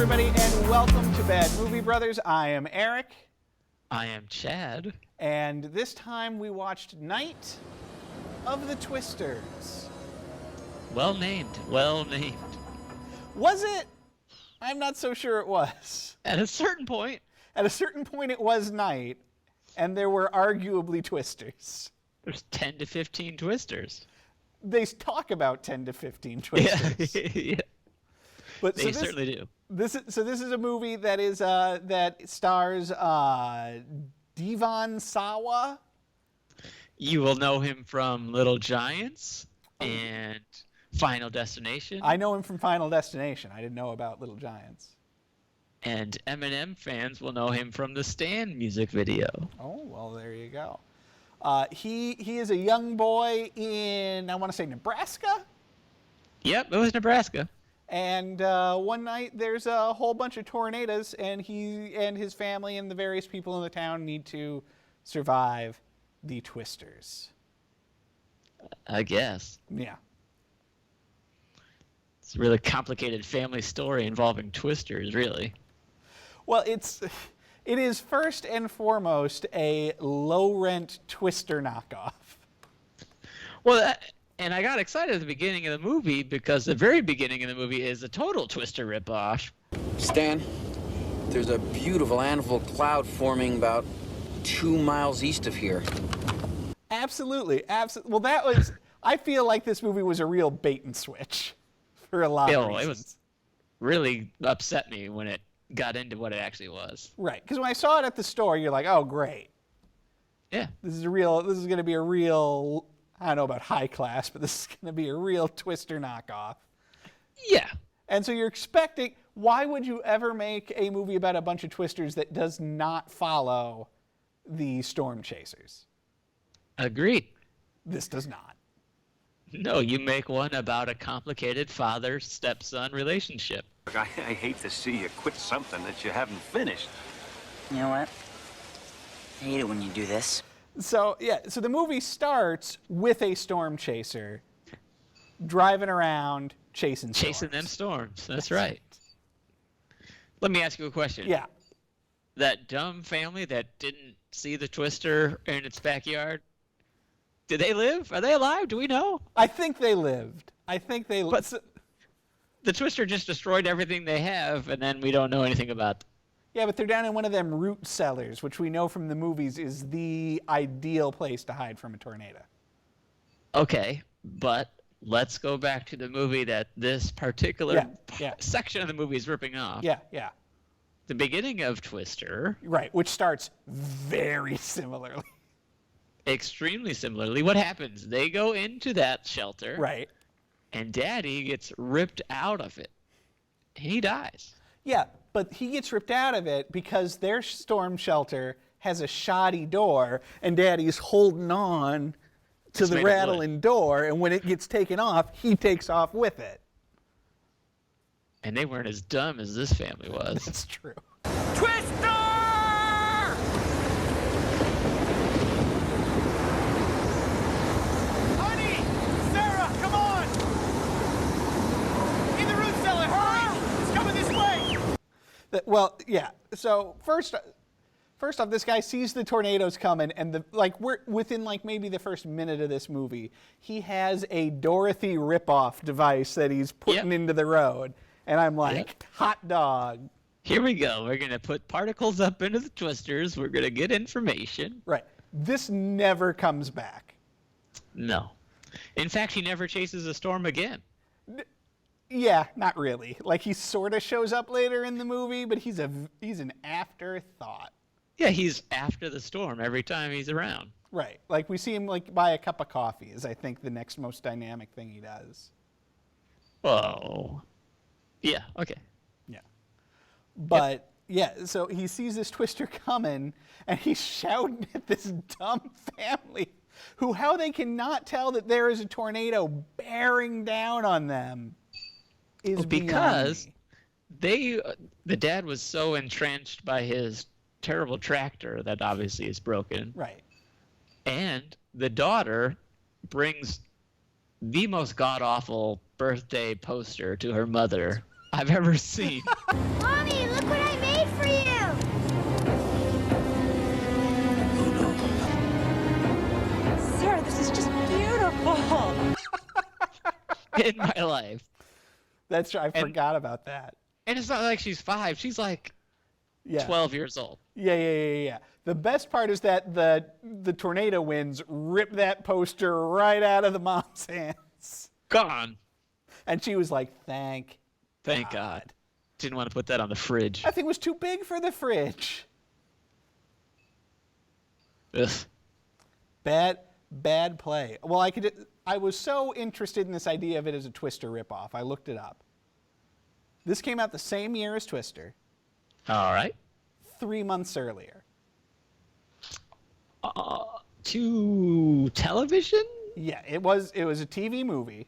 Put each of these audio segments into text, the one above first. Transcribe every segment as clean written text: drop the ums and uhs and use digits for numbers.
everybody, and welcome to Bad Movie Brothers. I am Eric. I am Chad. And this time we watched Night of the Twisters. Well named, well named. Was it? I'm not so sure it was. At a certain point. At a certain point it was night, and there were arguably twisters. There's 10 to 15 twisters. They talk about 10 to 15 twisters. Yeah. But they certainly do. This is a movie that is that stars Devon Sawa. You will know him from Little Giants and Final Destination. I know him from Final Destination. I didn't know about Little Giants. And Eminem fans will know him from the Stan music video. Oh, well, there you go. He is a young boy in, I want to say, Nebraska? Yep, it was Nebraska. And one night there's a whole bunch of tornadoes, and he and his family and the various people in the town need to survive the twisters. I guess. Yeah. It's a really complicated family story involving twisters, really. Well, it is first and foremost a low-rent twister knockoff. Well, and I got excited at the beginning of the movie because the very beginning of the movie is a total twister ripoff. Stan, there's a beautiful anvil cloud forming about 2 miles east of here. Absolutely. Well, I feel like this movie was a real bait and switch for a lot of reasons. It was really upset me when it got into what it actually was. Right, because when I saw it at the store, you're like, oh, great. Yeah. This is going to be a real, I don't know about high class, but this is going to be a real twister knockoff. Yeah. And so you're expecting, why would you ever make a movie about a bunch of twisters that does not follow the Storm Chasers? Agreed. This does not. No, you make one about a complicated father-stepson relationship. Look, I hate to see you quit something that you haven't finished. You know what? I hate it when you do this. So the movie starts with a storm chaser driving around chasing them storms. That's right. Let me ask you a question. Yeah. That dumb family that didn't see the twister in its backyard, did they live? Are they alive? Do we know? I think they lived. But the twister just destroyed everything they have, and then we don't know anything about them. Yeah, but they're down in one of them root cellars, which we know from the movies is the ideal place to hide from a tornado. Okay, but let's go back to the movie that this particular section of the movie is ripping off. Yeah. The beginning of Twister. Right, which starts very similarly. Extremely similarly. What happens? They go into that shelter. Right. And Daddy gets ripped out of it. And he dies. Yeah, but he gets ripped out of it because their storm shelter has a shoddy door, and Daddy's holding on to the rattling door, and when it gets taken off, he takes off with it. And they weren't as dumb as this family was. That's true. Twister! Honey! Sarah, come on! In the root cellar, hurry! It's coming this way! Well, yeah. So first off, this guy sees the tornadoes coming, and we're within maybe the first minute of this movie, he has a Dorothy ripoff device that he's putting into the road, and I'm like, hot dog. Here we go. We're going to put particles up into the twisters. We're going to get information. Right. This never comes back. No. In fact, he never chases a storm again. Yeah, not really. He sort of shows up later in the movie, but he's an afterthought. Yeah, he's after the storm every time he's around. Right. We see him buy a cup of coffee is I think the next most dynamic thing he does. Oh. Yeah, okay. Yeah. But so he sees this twister coming and he's shouting at this dumb family how they cannot tell that there is a tornado bearing down on them. Because the dad was so entrenched by his terrible tractor that obviously is broken. Right. And the daughter brings the most god-awful birthday poster to her mother I've ever seen. in my life. That's true. I forgot about that. And it's not like she's 5. She's like Yeah. 12 years old. Yeah. The best part is that the tornado winds rip that poster right out of the mom's hands. Gone. And she was like, thank God. Didn't want to put that on the fridge. That thing was too big for the fridge. Ugh. Bad play. Well, I was so interested in this idea of it as a Twister ripoff. I looked it up. This came out the same year as Twister. All right. 3 months earlier. To television? Yeah, it was a TV movie.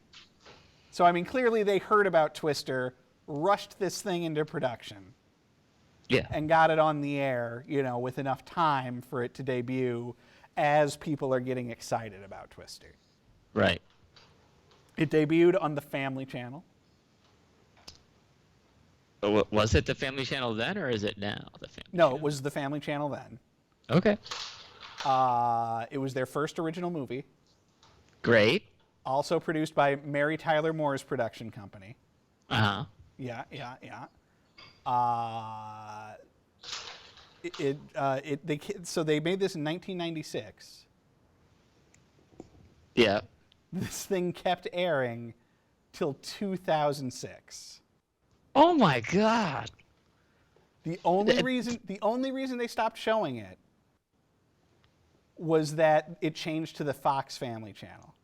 So I mean, clearly they heard about Twister, rushed this thing into production. Yeah. And got it on the air, with enough time for it to debut as people are getting excited about Twister. Right. It debuted on the Family Channel. Was it the Family Channel then, or is it now? No, it was the Family Channel then. Okay. It was their first original movie. Great. Also produced by Mary Tyler Moore's production company. Uh-huh. Yeah. So they made this in 1996. Yeah. This thing kept airing till 2006. Oh my God. The only reason they stopped showing it was that it changed to the Fox Family Channel.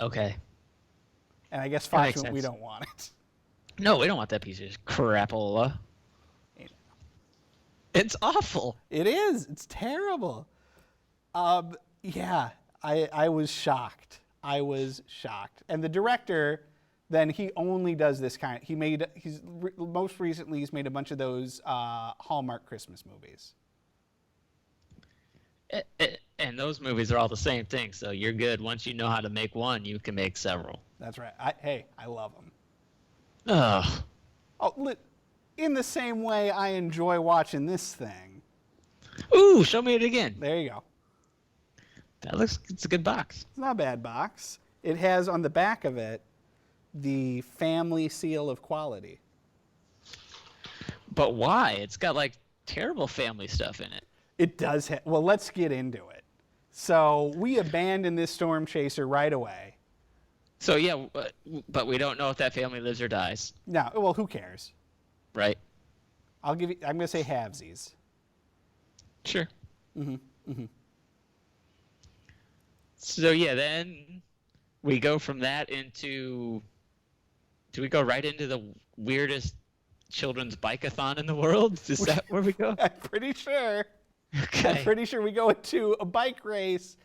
Okay. And I guess That Fox makes went, we sense. don't want it. No, we don't want that piece of crapola. It's awful. It is. It's terrible. Yeah, I was shocked. And the director, then he only does this kind. Most recently he's made a bunch of those Hallmark Christmas movies. And those movies are all the same thing, so you're good. Once you know how to make one, you can make several. That's right. I love them. Ugh. Oh, in the same way I enjoy watching this thing. Ooh, show me it again. There you go. It's a good box. It's not a bad box. It has on the back of it the family seal of quality. But why? It's got like terrible family stuff in it. It does. Well, let's get into it. So we abandoned this storm chaser right away. So yeah, but we don't know if that family lives or dies. No, well, who cares? Right. I'm going to say halvesies. Sure. So yeah, then we go from that into. Do we go right into the weirdest children's bike-a-thon in the world? Is that where we go? I'm pretty sure. Okay. I'm pretty sure we go into a bike race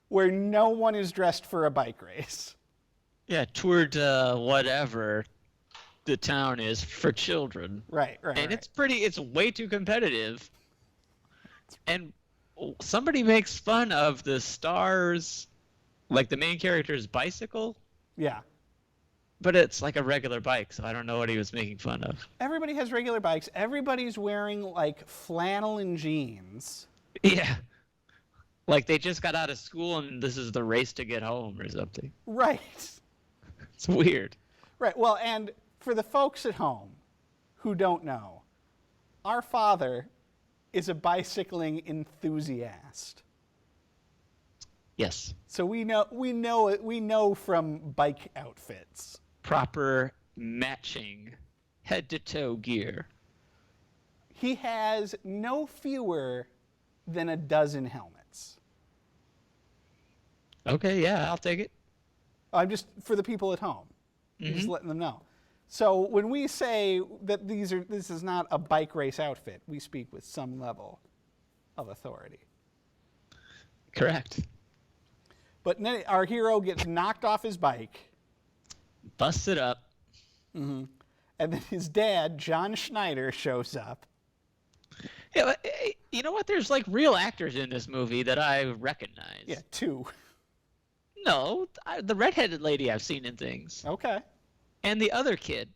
where no one is dressed for a bike race. Yeah, Tour de whatever the town is for children. Right. And it's way too competitive. And somebody makes fun of the stars, like the main character's bicycle. Yeah. But it's like a regular bike, so I don't know what he was making fun of. Everybody has regular bikes. Everybody's wearing like flannel and jeans. Yeah. Like they just got out of school and this is the race to get home or something. Right. It's weird. Right. Well, and for the folks at home who don't know, our father is a bicycling enthusiast. Yes. So we know from bike outfits. Proper matching head-to-toe gear. He has no fewer than a dozen helmets. Okay, yeah, I'll take it. I'm just, for the people at home, just letting them know. So when we say that this is not a bike race outfit, we speak with some level of authority. Correct. But then our hero gets knocked off his bike. Busts it up. And then his dad, John Schneider, shows up. Yeah, you know what? There's like real actors in this movie that I recognize. Yeah, 2. No, the redheaded lady I've seen in things. Okay. And the other kid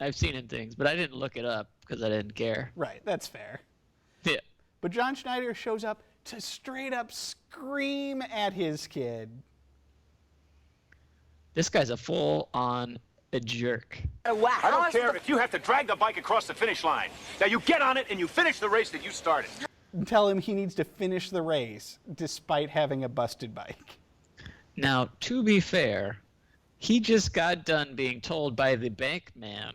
I've seen in things, but I didn't look it up because I didn't care. Right, that's fair. Yeah. But John Schneider shows up to straight up scream at his kid This guy's a full-on a jerk. I don't care if you have to drag the bike across the finish line. Now you get on it and you finish the race that you started. Tell him he needs to finish the race despite having a busted bike. Now, to be fair, he just got done being told by the bank man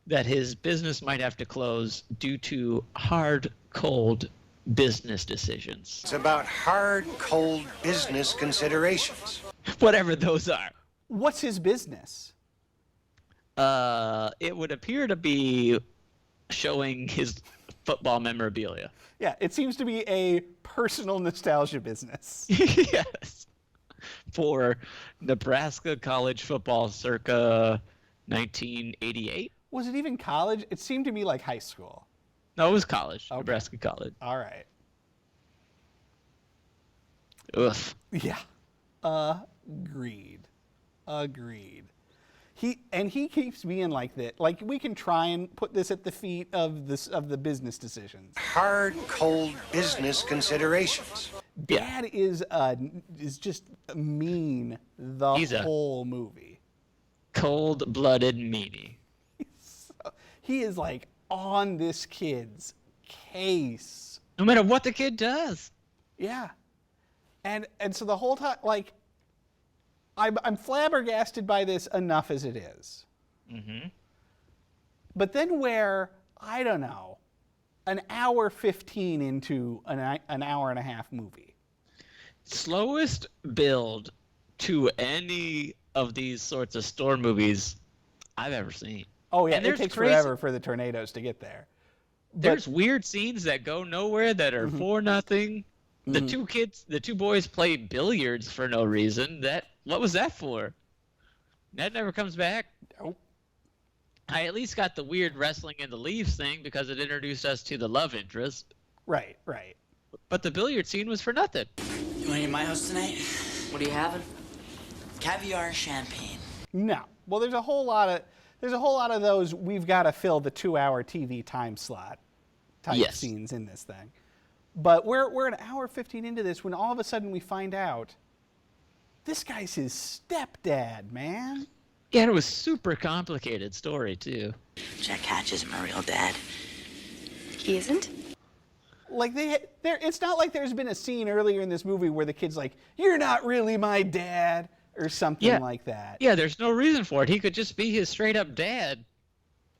that his business might have to close due to hard, cold business decisions. It's about hard, cold business considerations. Whatever those are. What's his business? It would appear to be showing his football memorabilia. Yeah, it seems to be a personal nostalgia business. Yes. For Nebraska college football circa 1988. Was it even college? It seemed to be like high school. No, it was college. Okay. Nebraska college. All right. Ugh. Yeah. Agreed. He keeps being like that. Like, we can try and put this at the feet of the business decisions. Hard, cold business considerations. Dad is just mean the He's a whole movie. Cold-blooded meanie. He is like on this kid's case. No matter what the kid does. Yeah. And so the whole time, like, I'm flabbergasted by this enough as it is. Mm-hmm. But then where, I don't know, an hour 15 into an hour and a half movie. Slowest build to any of these sorts of store movies I've ever seen. Oh, yeah, And it there's takes crazy- forever for the tornadoes to get there. There's weird scenes that go nowhere that are for nothing. The two boys play billiards for no reason. What was that for? That never comes back. Nope. I at least got the weird wrestling in the leaves thing because it introduced us to the love interest. Right. But the billiard scene was for nothing. You want to eat at my house tonight? What are you having? Caviar and champagne. No. Well, there's a whole lot of those we've got to fill the 2-hour TV time slot type scenes in this thing. But we're an hour 15 into this when all of a sudden we find out this guy's his stepdad, man. Yeah, and it was super complicated story too. Jack Hatch isn't my real dad. He isn't? Like it's not like there's been a scene earlier in this movie where the kid's like, "You're not really my dad," or something like that. Yeah, there's no reason for it. He could just be his straight up dad,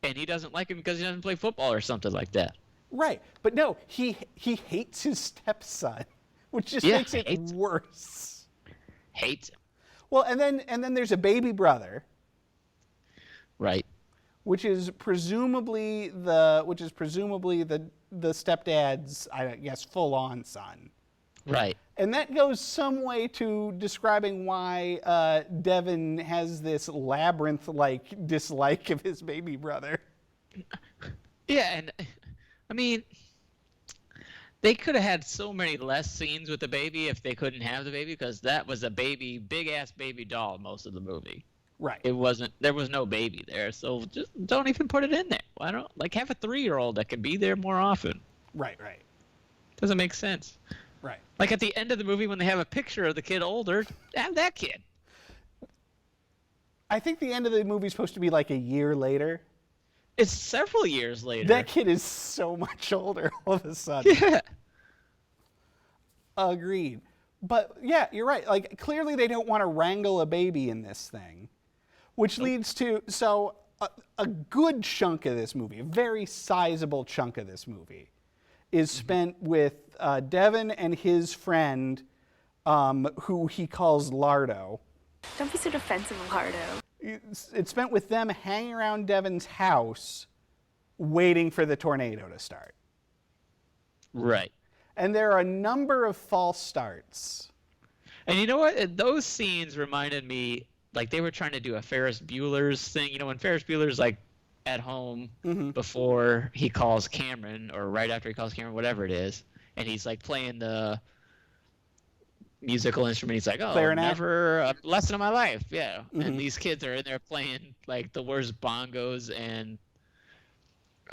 and he doesn't like him because he doesn't play football or something like that. Right. But no, he hates his stepson, which just makes it worse. Hates him. Well, and then there's a baby brother, Right. which is presumably the stepdad's, I guess, full-on son. Right. And that goes some way to describing why Devin has this labyrinth-like dislike of his baby brother. Yeah, and I mean, they could have had so many less scenes with the baby if they couldn't have the baby, because that was a baby, big-ass baby doll most of the movie. Right. There was no baby there, so just don't even put it in there. Why don't, have a 3-year-old that could be there more often? Right. Doesn't make sense. Right. Like at the end of the movie when they have a picture of the kid older, have that kid. I think the end of the movie is supposed to be like a year later. It's several years later. That kid is so much older all of a sudden. Yeah. Agreed. But yeah, you're right. Like, clearly they don't want to wrangle a baby in this thing, which leads to, so a good chunk of this movie, a very sizable chunk of this movie, is spent with Devin and his friend, who he calls Lardo. Don't be so defensive of Lardo. It's spent with them hanging around Devin's house, waiting for the tornado to start. Right. And there are a number of false starts. And you know what? Those scenes reminded me, like they were trying to do a Ferris Bueller's thing. You know, when Ferris Bueller's like at home before he calls Cameron, or right after he calls Cameron, whatever it is, and he's like playing the musical instrument. He's like, oh, Clarinet? never a lesson of my life. Yeah. And these kids are in there playing like the worst bongos and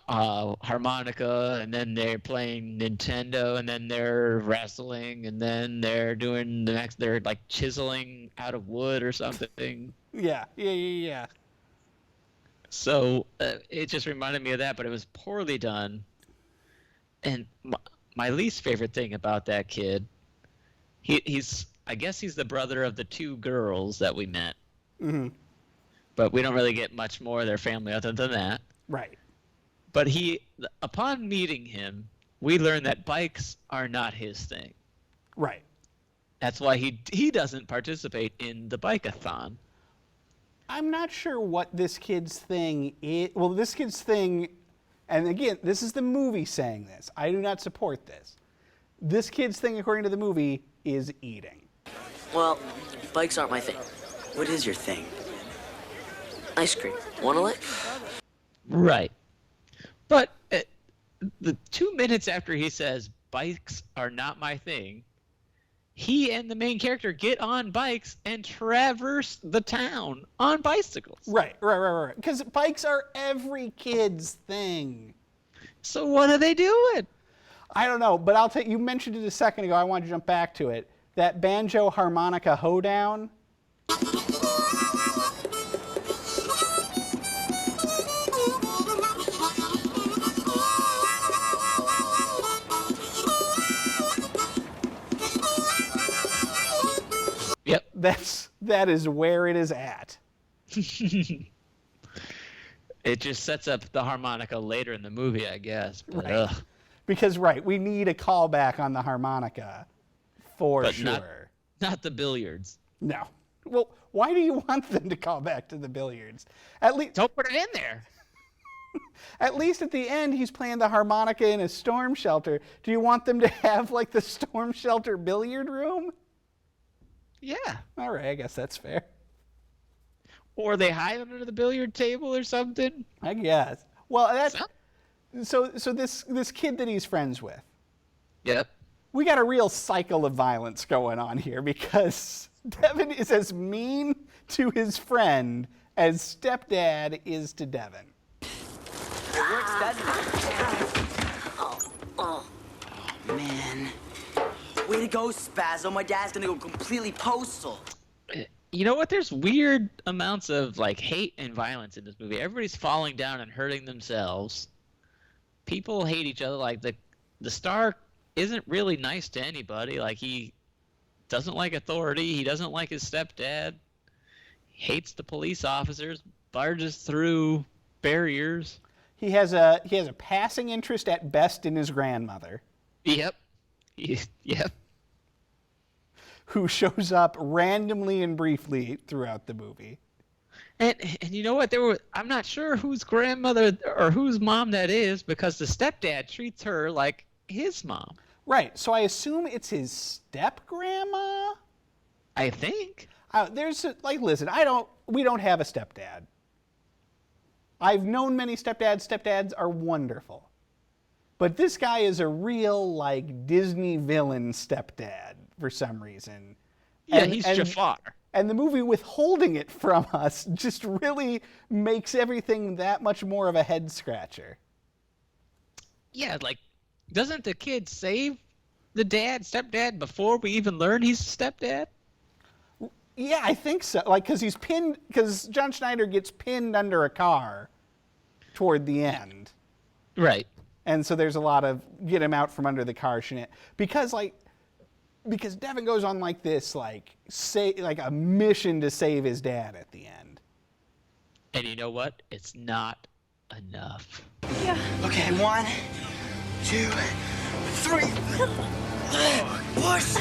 harmonica, and then they're playing Nintendo, and then they're wrestling, and then they're doing the next. They're like chiseling out of wood or something. Yeah. So it just reminded me of that, but it was poorly done. And my least favorite thing about that kid, he's I guess he's the brother of the two girls that we met. Mm-hmm. But we don't really get much more of their family other than that. Right. But upon meeting him, we learn that bikes are not his thing. Right. That's why he doesn't participate in the bike-a-thon. I'm not sure what this kid's thing is. Well, this kid's thing, and again, this is the movie saying this. I do not support this. This kid's thing, according to the movie, is eating. Well, bikes aren't my thing. What is your thing? Ice cream. Wanna lick? Right. But the 2 minutes after he says, bikes are not my thing, he and the main character get on bikes and traverse the town on bicycles. Right. Because bikes are every kid's thing. So what are they doing? I don't know, but I'll tell you, you mentioned it a second ago. I want to jump back to it. That banjo harmonica hoedown. Yep. That is where it is at. It just sets up the harmonica later in the movie, I guess. But, Right. Because we need a callback on the harmonica for But sure. not the billiards. No. Well, why do you want them to call back to the billiards? At least Don't put it in there. At least at the end, he's playing the harmonica in a storm shelter. Do you want them to have like the storm shelter billiard room? Yeah. All right, I guess that's fair. Or they hide under the billiard table or something. I guess. Well, so this kid that he's friends with. Yep. We got a real cycle of violence going on here because Devin is as mean to his friend as Stepdad is to Devin. It works, doesn't it? Oh, man. Way to go, Spazzo. My dad's gonna go completely postal. You know what? There's weird amounts of like hate and violence in this movie. Everybody's falling down and hurting themselves. People hate each other. Like the star isn't really nice to anybody. Like he doesn't like authority. He doesn't like his stepdad. He hates the police officers. Barges through barriers. He has a passing interest at best in his grandmother. Yep. Yep. Who shows up randomly and briefly throughout the movie. And you know what? I'm not sure whose grandmother or whose mom that is because the stepdad treats her like his mom. Right. So I assume it's his step grandma. I think. Listen, we don't have a stepdad. I've known many stepdads. Stepdads are wonderful. But this guy is a real, like, Disney villain stepdad for some reason. Yeah, he's Jafar. And the movie withholding it from us just really makes everything that much more of a head scratcher. Yeah, like, doesn't the kid save the stepdad, before we even learn he's a stepdad? Yeah, I think so. Like, because John Schneider gets pinned under a car toward the end. Right. And so there's a lot of get him out from under the car shenanigans. Because Devin goes on like this, like a mission to save his dad at the end. And you know what? It's not enough. Yeah. Okay, 1, 2, 3. Push!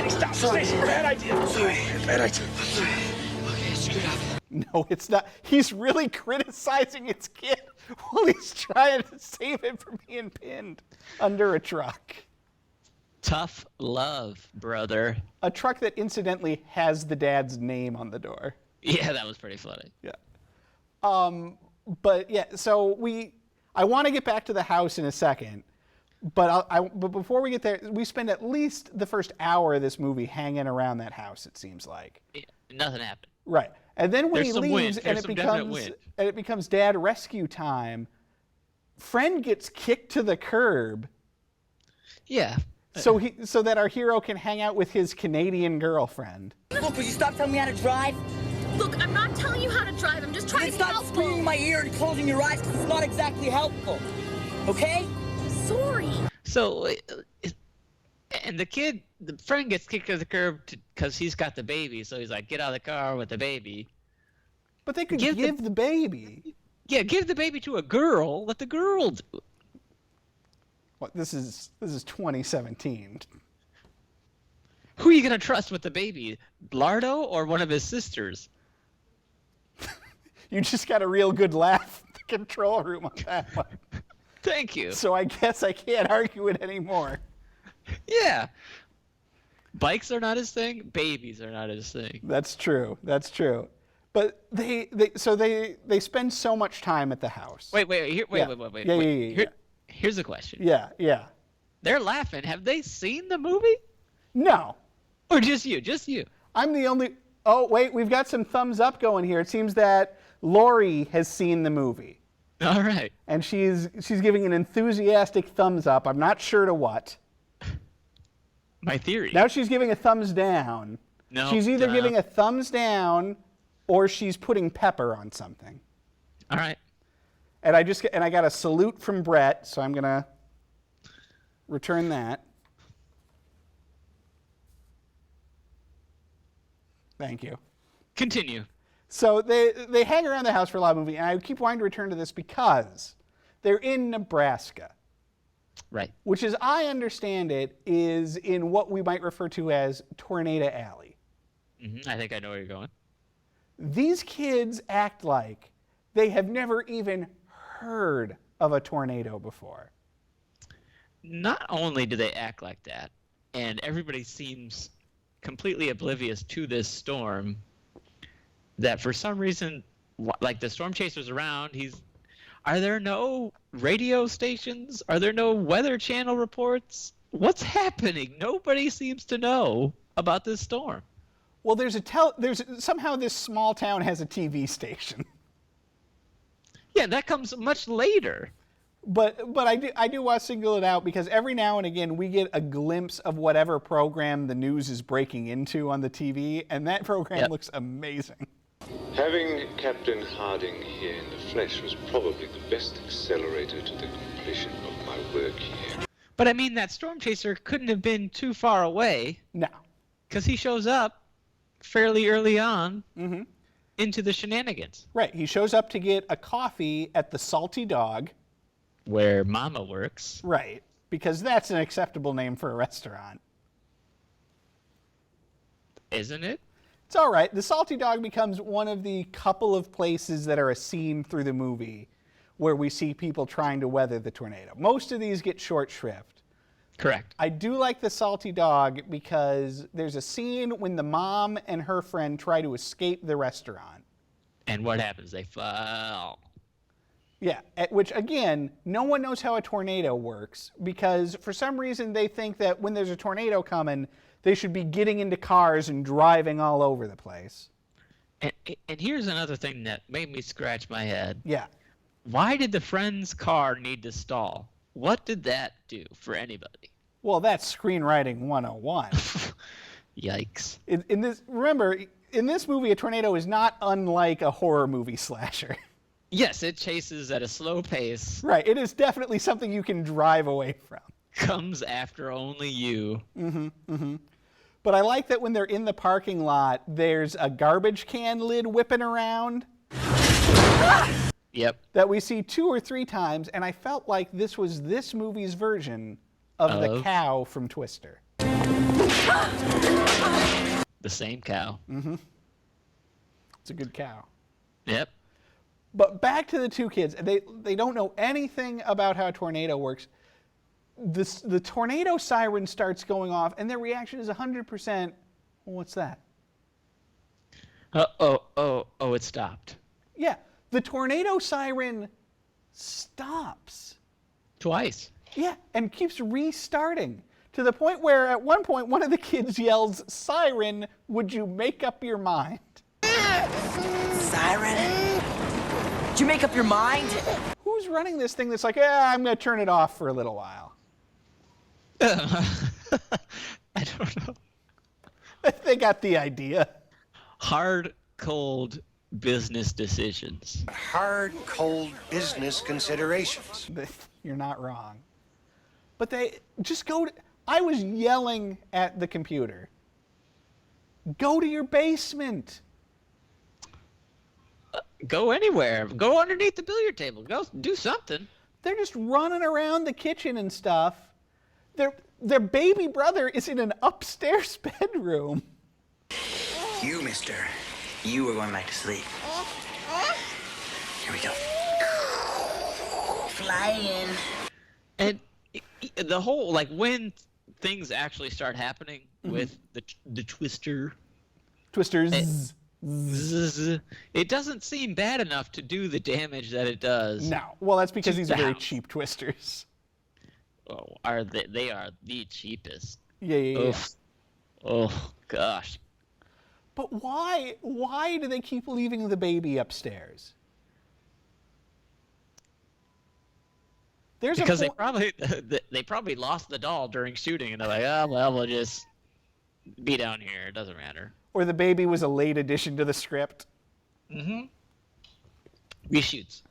Stop. Stacy, bad idea. Sorry. Bad idea. Okay, screwed up. No, it's not. He's really criticizing his kid while he's trying to save him from being pinned under a truck. Tough love, brother. A truck that incidentally has the dad's name on the door. Yeah, that was pretty funny. Yeah. But yeah, so I want to get back to the house in a second, but before we get there, we spend at least the first hour of this movie hanging around that house, it seems like. Yeah, nothing happened. Right. And then when There's he some leaves wind. and There's it some definite becomes wind. and it becomes dad rescue time, friend gets kicked to the curb Yeah. so that our hero can hang out with his Canadian girlfriend. Look, would you stop telling me how to drive? Look, I'm not telling you how to drive. I'm just trying Then to be stop helpful. screaming in my ear and closing your eyes because it's not exactly helpful. Okay? Sorry. So, and the friend gets kicked to the curb because he's got the baby. So he's like, get out of the car with the baby. But they could Give give the baby. Yeah, give the baby to a girl. Let the girl do it. What, this is 2017. Who are you going to trust with the baby? Lardo or one of his sisters? You just got a real good laugh in the control room on that one. Thank you. So I guess I can't argue it anymore. Yeah. Bikes are not his thing. Babies are not his thing. That's true. That's true. But they spend so much time at the house. Wait. Yeah. Here's a question. Yeah. They're laughing. Have they seen the movie? No. Or just you? Just you? I'm the only. Oh, wait. We've got some thumbs up going here. It seems that Lori has seen the movie. All right. And she's giving an enthusiastic thumbs up. I'm not sure to what. My theory. Now she's giving a thumbs down. No. She's either giving a thumbs down or she's putting pepper on something. All right. And I got a salute from Brett, so I'm gonna return that. Thank you. Continue. So they hang around the house for a lot of movie, and I keep wanting to return to this because they're in Nebraska. Right. Which, as I understand it, is in what we might refer to as Tornado Alley. Mm-hmm. I think I know where you're going. These kids act like they have never even heard of a tornado before. Not only do they act like that, and everybody seems completely oblivious to this storm, that for some reason, like the storm chaser's around, are there no radio stations? Are there no weather channel reports? What's happening? Nobody seems to know about this storm. Well, somehow this small town has a TV station. Yeah, that comes much later. But I do want to single it out because every now and again we get a glimpse of whatever program the news is breaking into on the TV, and that program looks amazing. Having Captain Harding here in the flesh was probably the best accelerator to the completion of my work here. But I mean, that storm chaser couldn't have been too far away. No. Because he shows up fairly early on into the shenanigans. Right. He shows up to get a coffee at the Salty Dog. Where Mama works. Right. Because that's an acceptable name for a restaurant. Isn't it? It's all right. The Salty Dog becomes one of the couple of places that are a scene through the movie where we see people trying to weather the tornado. Most of these get short shrift. Correct. I do like the Salty Dog because there's a scene when the mom and her friend try to escape the restaurant. And what happens? They fall. Yeah, which again, no one knows how a tornado works because for some reason they think that when there's a tornado coming, they should be getting into cars and driving all over the place. And here's another thing that made me scratch my head. Yeah. Why did the friend's car need to stall? What did that do for anybody? Well, that's screenwriting 101. Yikes. Remember, in this movie, a tornado is not unlike a horror movie slasher. Yes, it chases at a slow pace. Right, it is definitely something you can drive away from. Comes after only you. But I like that when they're in the parking lot, there's a garbage can lid whipping around. Yep. That we see 2 or 3 times, and I felt like this was this movie's version of the cow from Twister. The same cow. It's a good cow. Yep. But back to the 2 kids. They don't know anything about how a tornado works. The tornado siren starts going off, and their reaction is 100%, well, what's that? It stopped. Yeah, the tornado siren stops. Twice. Yeah, and keeps restarting to the point where at one point one of the kids yells, "Siren, would you make up your mind?" Siren? Did you make up your mind? Who's running this thing that's like, I'm going to turn it off for a little while? I don't know. They got the idea. Hard, cold business decisions. Hard, cold business considerations. You're not wrong. But they just go to... I was yelling at the computer. Go to your basement. Go anywhere. Go underneath the billiard table. Go do something. They're just running around the kitchen and stuff. Their baby brother is in an upstairs bedroom. You, mister, you are going back to sleep. Here we go. Flying. And the whole, like, when things actually start happening with the twisters, it doesn't seem bad enough to do the damage that it does. No. Well, that's because these are very house. cheap twisters. Oh, are they are the cheapest. Yeah. Oh, gosh. But why do they keep leaving the baby upstairs? Because they probably lost the doll during shooting, and they're like, oh, well, we'll just be down here. It doesn't matter. Or the baby was a late addition to the script. Reshoots.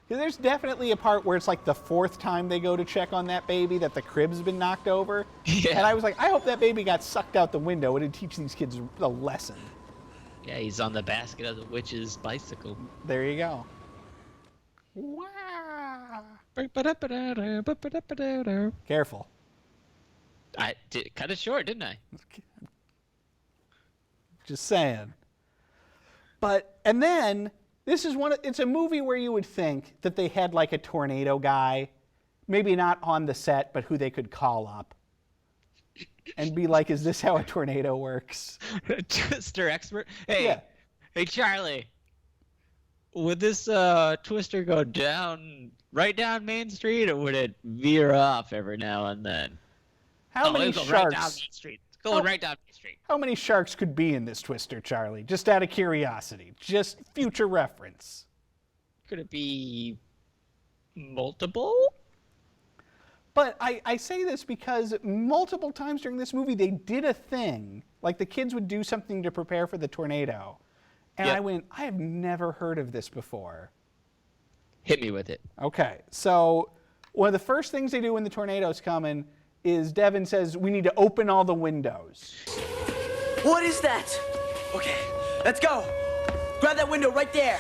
There's definitely a part where it's like the fourth time they go to check on that baby that the crib's been knocked over. Yeah. And I was like, I hope that baby got sucked out the window. It'd teach these kids a lesson. Yeah, he's on the basket of the witch's bicycle. There you go. Wow. Careful. I did cut it short, didn't I? Just saying. And then this is it's a movie where you would think that they had like a tornado guy, maybe not on the set, but who they could call up and be like, is this how a tornado works? Twister expert. Hey, Yeah. Hey, Charlie. Would this twister go right down Main Street, or would it veer off every now and then? How many it'll go right down sharks? Main Street. It's going right down Main Street. How many sharks could be in this twister, Charlie? Just out of curiosity, just future reference. Could it be multiple? But I say this because multiple times during this movie they did a thing, like the kids would do something to prepare for the tornado. And Yep. I went, I have never heard of this before. Hit me with it. Okay, so one of the first things they do when the tornado's coming is Devin says, we need to open all the windows. What is that? Okay, let's go. Grab that window right there.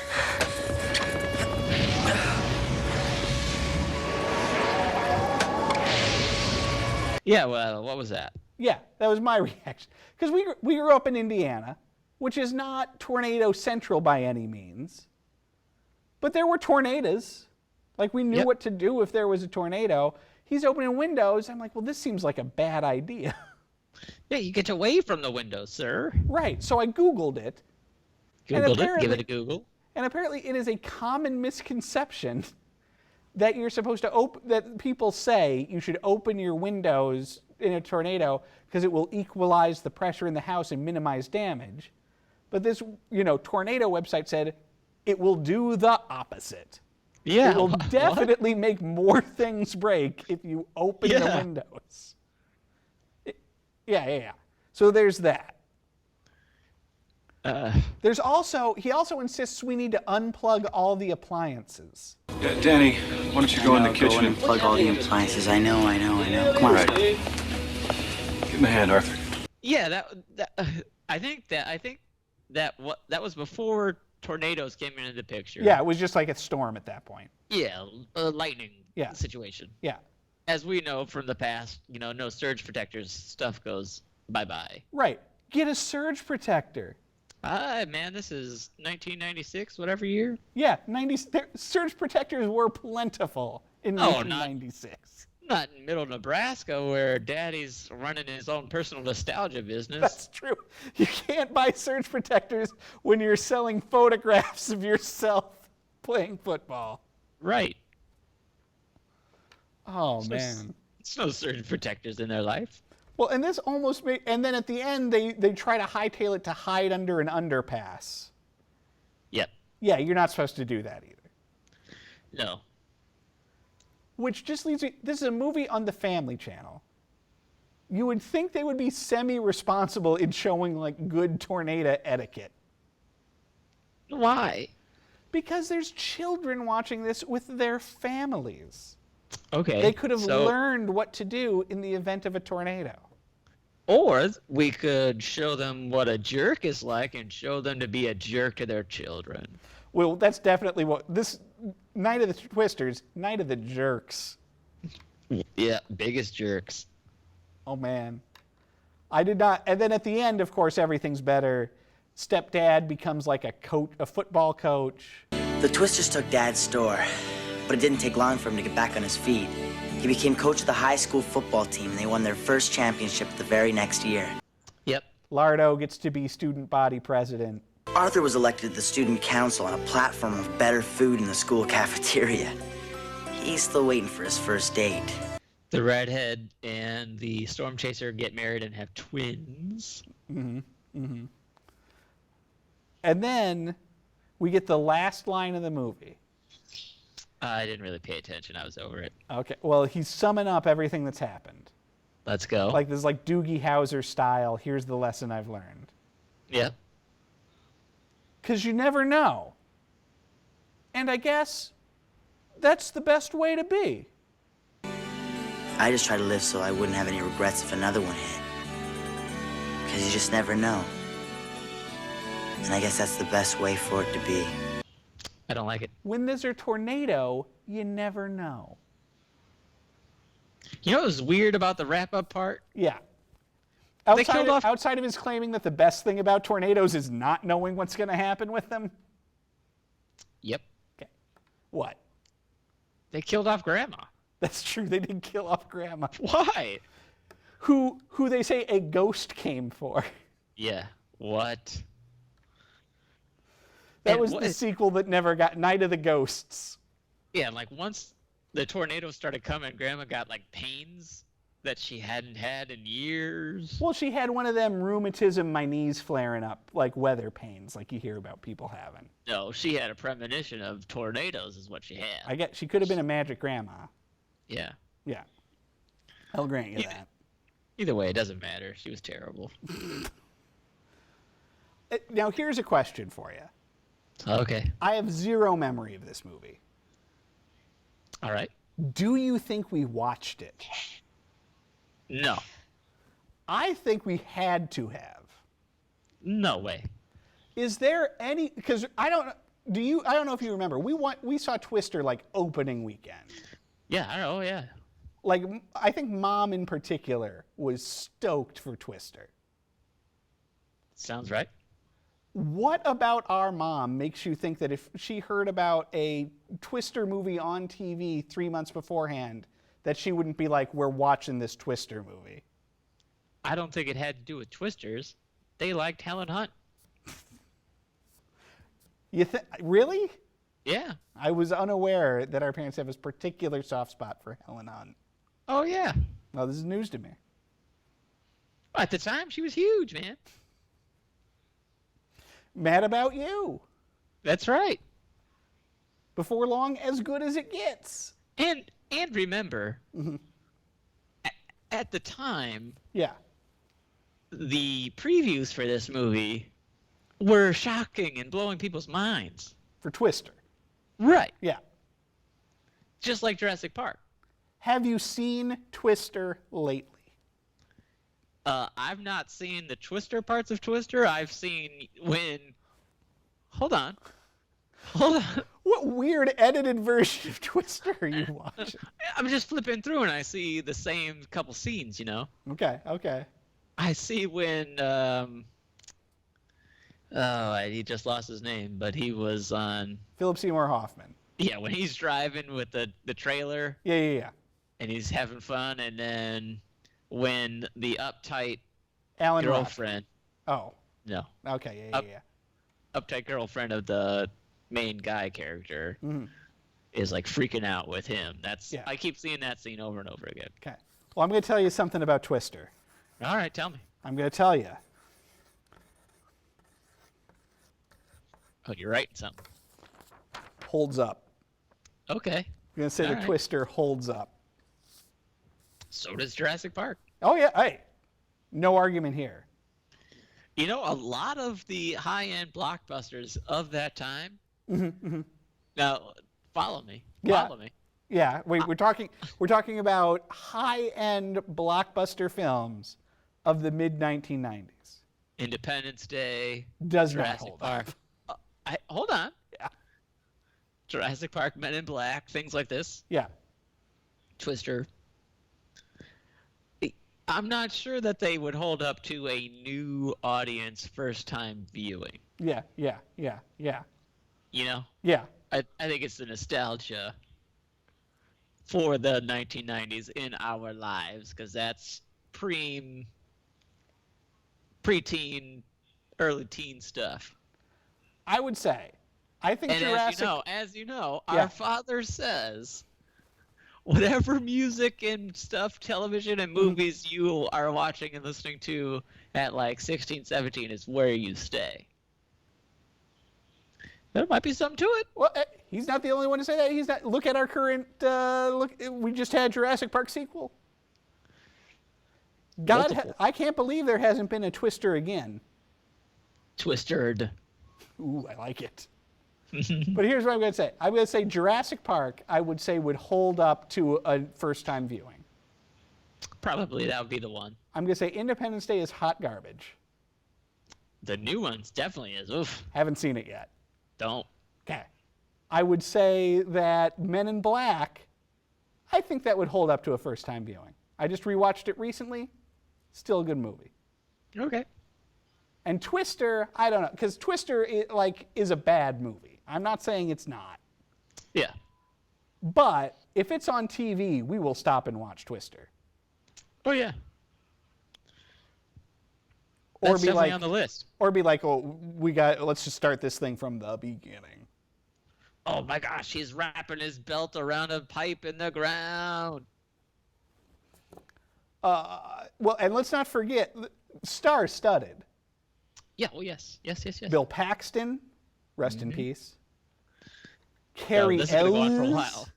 Yeah, well, what was that? Yeah, that was my reaction. Because we grew up in Indiana, which is not tornado central by any means. But there were tornadoes. Like, we knew what to do if there was a tornado. He's opening windows. I'm like, well, this seems like a bad idea. Yeah, you get away from the window, sir. Right, so I Googled it. Googled it. Give it a Google. And apparently it is a common misconception that you're supposed to that people say you should open your windows in a tornado because it will equalize the pressure in the house and minimize damage. But this, tornado website said it will do the opposite. Yeah. It will definitely make more things break if you open the windows. Yeah. So there's that. There's also, he also insists we need to unplug all the appliances. Yeah, Danny, why don't you go in the kitchen and Plug all the appliances. I know. Come on. Right. Give him a hand, Arthur. Yeah, I think that was before tornadoes came into the picture. Yeah, it was just like a storm at that point. Yeah, a lightning Yeah. situation. Yeah. As we know from the past, no surge protectors, stuff goes bye-bye. Right. Get a surge protector. Man, this is 1996, whatever year. Yeah, surge protectors were plentiful in 1996. Not in middle Nebraska where daddy's running his own personal nostalgia business. That's true. You can't buy surge protectors when you're selling photographs of yourself playing football. Right. Oh, man. It's no surge protectors in their life. Well, and this almost and then at the end, they try to hightail it to hide under an underpass. Yep. Yeah, you're not supposed to do that either. No. Which just leads me, this is a movie on the Family Channel. You would think they would be semi-responsible in showing like good tornado etiquette. Why? Because there's children watching this with their families. Okay. They could have learned what to do in the event of a tornado. Or we could show them what a jerk is like and show them to be a jerk to their children. Well, that's definitely what this Night of the Twisters, Night of the Jerks. Yeah, biggest jerks. Oh man. I did not, and then at the end, of course, everything's better. Stepdad becomes like a football coach. The Twisters took Dad's store, but it didn't take long for him to get back on his feet. He became coach of the high school football team, and they won their first championship the very next year. Yep. Lardo gets to be student body president. Arthur was elected to the student council on a platform of better food in the school cafeteria. He's still waiting for his first date. The redhead and the storm chaser get married and have twins. Mm-hmm. Mm-hmm. And then we get the last line of the movie. I didn't really pay attention. I was over it. Okay. Well, he's summing up everything that's happened. Let's go. Like this, like Doogie Howser style. Here's the lesson I've learned. Yep. Because you never know. And I guess that's the best way to be. I just try to live so I wouldn't have any regrets if another one hit. Because you just never know. And I guess that's the best way for it to be. I don't like it. When there's a tornado, you never know. You know what was weird about the wrap-up part? Yeah. They killed off... Outside of his claiming that the best thing about tornadoes is not knowing what's going to happen with them? Yep. Okay. What? They killed off Grandma. That's true. They did kill off Grandma. Why? Who they say a ghost came for. Yeah. What? That was the sequel that never got Night of the Ghosts. Yeah, like once the tornado started coming, Grandma got like pains that she hadn't had in years. Well, she had one of them rheumatism, my knees flaring up, like weather pains, like you hear about people having. No, she had a premonition of tornadoes is what she had. I get she could have been a magic grandma. Yeah. Yeah. I'll grant you that. Either way, it doesn't matter. She was terrible. Now, here's a question for you. Okay. I have zero memory of this movie. All right. Do you think we watched it? No. I think we had to have. No way. Is there any? Because I don't know if you remember. We saw Twister like opening weekend. Yeah. Oh yeah. Like I think Mom in particular was stoked for Twister. Sounds right. What about our mom makes you think that if she heard about a Twister movie on TV 3 months beforehand, that she wouldn't be like, we're watching this Twister movie? I don't think it had to do with Twisters. They liked Helen Hunt. Really? Yeah. I was unaware that our parents have this particular soft spot for Helen Hunt. Oh, yeah. Well, this is news to me. At the time, she was huge, man. Mad about you. That's right. Before long, as good as it gets. And remember, at the time, yeah, the previews for this movie were shocking and blowing people's minds. For Twister. Right. Yeah. Just like Jurassic Park. Have you seen Twister lately? I've not seen the Twister parts of Twister. I've seen when... Hold on. What weird edited version of Twister are you watching? I'm just flipping through and I see the same couple scenes, you know? Okay. I see when... he just lost his name, but he was on... Philip Seymour Hoffman. Yeah, when he's driving with the trailer. Yeah. And he's having fun, and then when the uptight Alan girlfriend... Ruck. Oh. No. Okay, yeah. Uptight girlfriend of the main guy character is like freaking out with him. I keep seeing that scene over and over again. Okay. Well, I'm going to tell you something about Twister. All right, tell me. I'm going to tell you. Oh, you're writing something. Holds up. Okay. I'm going to say All the right. Twister holds up. So does Jurassic Park. Oh, yeah. Hey, no argument here. You know, a lot of the high-end blockbusters of that time. Now, follow me. Yeah. Follow me. Yeah, we're talking about high-end blockbuster films of the mid-1990s. Independence Day. Does not Jurassic hold Park. up. Hold on. Yeah. Jurassic Park, Men in Black, things like this. Yeah. Twister. I'm not sure that they would hold up to a new audience first-time viewing. Yeah. You know? Yeah. I think it's the nostalgia for the 1990s in our lives, because that's preteen, early teen stuff. I would say, I think And Jurassic. as you know, Yeah. our father says, whatever music and stuff, television and movies you are watching and listening to at like 16, 17 is where you stay. There might be something to it. Well, he's not the only one to say that. He's not. Look at our current. Look, we just had Jurassic Park sequel. Multiple. I can't believe there hasn't been a Twister again. Twistered. Ooh, I like it. But here's what I'm going to say. I'm going to say Jurassic Park, I would say, would hold up to a first-time viewing. Probably that would be the one. I'm going to say Independence Day is hot garbage. The new ones definitely is. Oof. Haven't seen it yet. Don't. Okay. I would say that Men in Black, I think that would hold up to a first-time viewing. I just rewatched it recently. Still a good movie. Okay. And Twister, I don't know, because Twister is a bad movie. I'm not saying it's not. Yeah. But if it's on TV, we will stop and watch Twister. Oh yeah. Or That's be definitely like on the list. Or be like, oh, let's just start this thing from the beginning. Oh my gosh, he's wrapping his belt around a pipe in the ground. Well, and let's not forget, star-studded. Yeah, well, yes. Bill Paxton, rest in peace. Carrie This is gonna go on for a Ellis. while.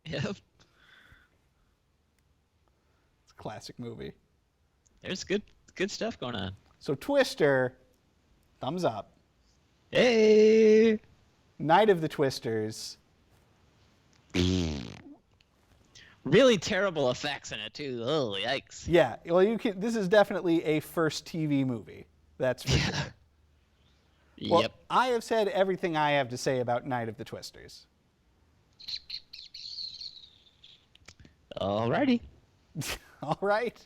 Yep. It's a classic movie. There's good stuff going on. So Twister, thumbs up. Hey. Night of the Twisters. Really terrible effects in it too. Oh, yikes. Yeah, well, this is definitely a first TV movie. That's for sure. Well, Yep. I have said everything I have to say about Night of the Twisters. Alrighty. All right.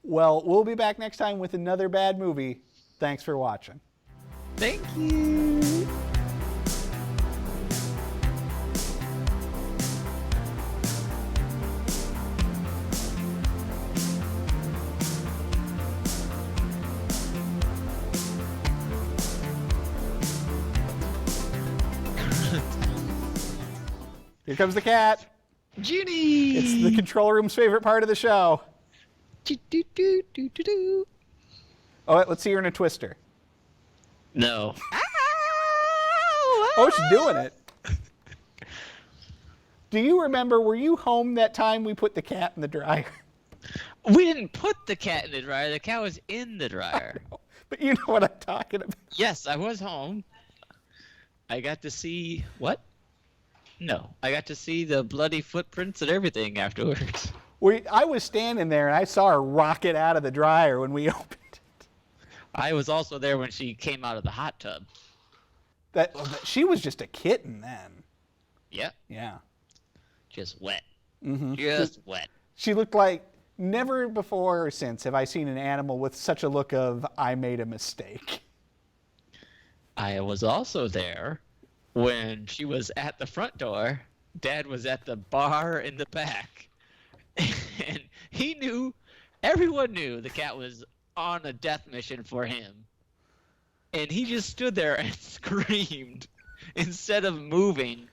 Well, we'll be back next time with another bad movie. Thanks for watching. Thank you. Here comes the cat. Judy. It's the control room's favorite part of the show. Do-do-do-do-do-do. Oh, let's see her in a twister. No. Oh, she's doing it. Do you remember, were you home that time we put the cat in the dryer? We didn't put the cat in the dryer. The cat was in the dryer. But you know what I'm talking about. Yes, I was home. I got to see what? No, I got to see the bloody footprints and everything afterwards. I was standing there and I saw her rocket out of the dryer when we opened it. I was also there when she came out of the hot tub. She was just a kitten then. Yep. Yeah. Just wet. Mm-hmm. Just wet. She looked like, never before or since have I seen an animal with such a look of, I made a mistake. I was also there when she was at the front door. Dad was at the bar in the back. And he knew, everyone knew the cat was on a death mission for him. And he just stood there and screamed instead of moving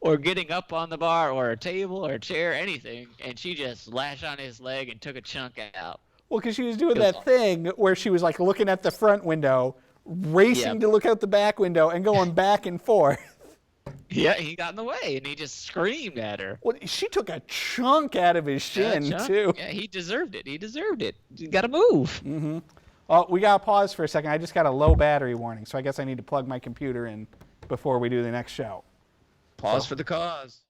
or getting up on the bar or a table or a chair, anything. And she just lashed on his leg and took a chunk out. Well, because she was doing that thing where she was like looking at the front window, racing to look out the back window and going back and forth. Yeah, he got in the way, and he just screamed at her. Well, she took a chunk out of his shin, too. Yeah, he deserved it. He deserved it. You got to move. Mm-hmm. Oh, we got to pause for a second. I just got a low battery warning, so I guess I need to plug my computer in before we do the next show. Pause for the cause.